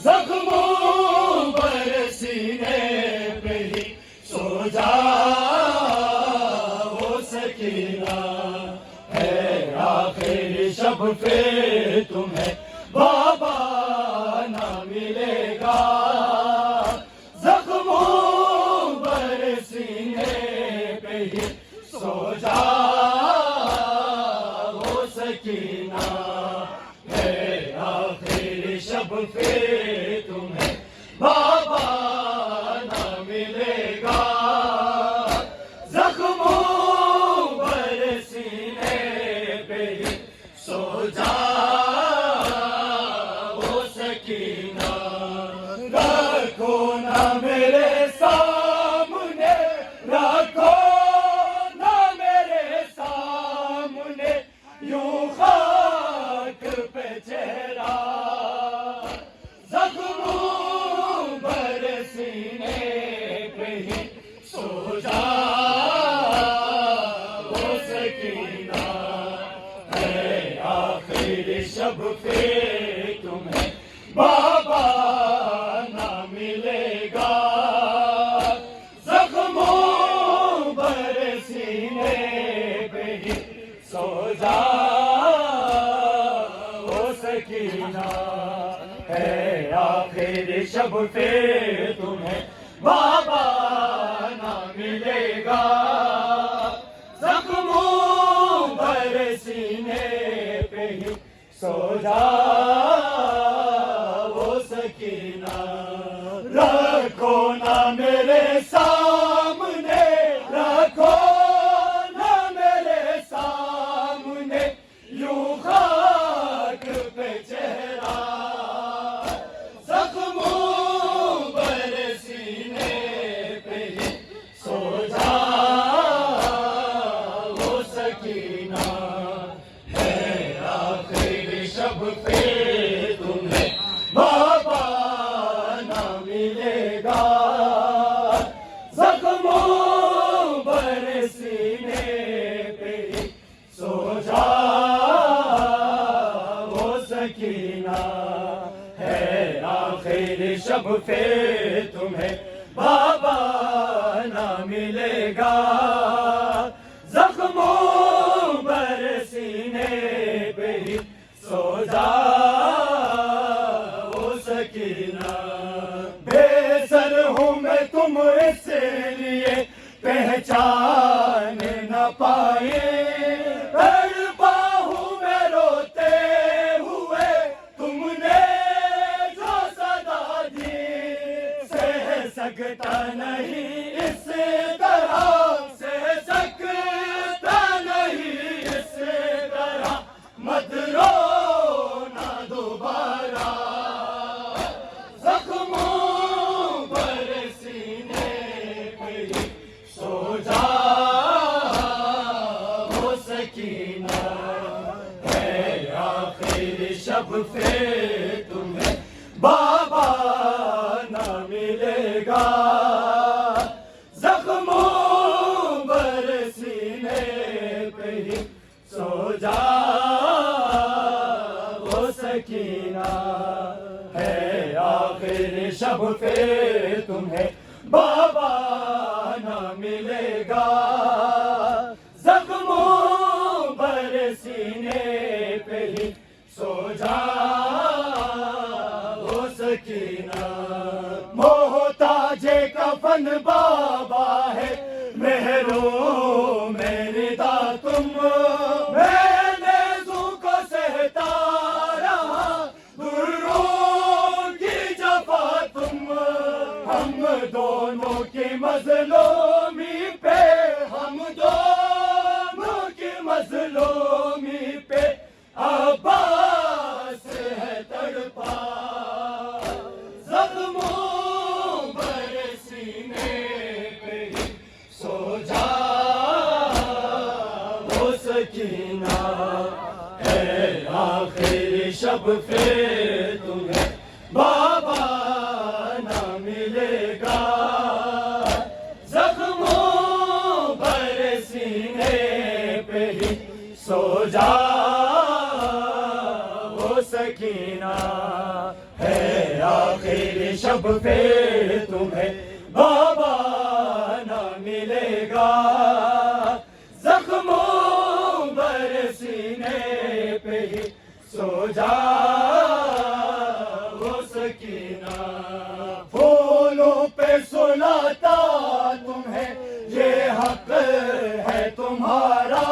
زخموں پر سینے پہ ہی سو جا وہ سکینہ ہے آخر شب پہ تمہیں بابا نہ ملے گا زخموں پر سینے پہ ہی سو جا وہ سکینہ ہے آخر شب پہ تمہیں بابا نہ ملے گا زخموں پر سینے پہ ہی سو جا وہ سکینہ رکھو نہ میرے سامنے رکھو نہ میرے سامنے یوں خاک پہ چہرہ زخموں پر سینے پہ ہی سو جا وہ سکینہ ہے آخر شب پہ تمہیں بابا نہ ملے گا زخموں پر سینے پہ ہی سو جا وہ سکینہ ہے آخر شب پہ تمہیں بابا نہ ملے گا زخموں پر سینے پہ ہی سو جا وہ سکینہ رکھو نہ میرے سامنے رکھو نہ میرے سامنے یوں خاک پہ چہرہ زخموں پر سینے پہ ہی سو جا وہ سکینہ ہے آخر شب پہ تمہیں بابا نہ ملے گا زخموں پر سینے پہ ہی سو جا وہ سکینہ ہے آخر شب پہ تمہیں بابا نہ ملے گا زخموں پر سینے پہ ہی سو جا وہ سکینہ بے سر ہوں میں تم اس لیے پہچان نہ پائے تڑپا ہوں میں روتے ہوئے تم نے جو صدا دی سہ سکتا نہیں اس طرح سہ سکتا نہیں اس طرح مت رونا دوبارہ زخموں پر سینے پہ ہی سو جا وہ سکینہ ہے آخر شب پہ تمہیں بابا نہ ملے گا زخموں پر سینے پہ ہی سو جا وہ سکینہ ہے آخر شب پہ تمہیں بابا نہ ملے گا زخموں پر سینے پہ ہی سو جا وہ سکینہ محتاج کفن بابا ہے مہروں میں ندا تم میں نیزوں کو سہتا رہا دروں کی جفا تم ہم دونوں کی مظلومی پہ ہم دونوں کی مظلومی پہ عباس ہے تڑپا زخموں پر سینے پہ ہی سو جا وہ سکینہ ہے آخر شب پہ تمہیں بابا نہ ملے گا زخموں پر سینے پہ ہی سو جا وہ سکینہ شب پھر تمہیں بابا نہ ملے گا، زخموں بر سینے پہ ہی سو جا وہ سکینہ، پھولوں پہ سلاتا تمہیں یہ حق ہے تمہارا،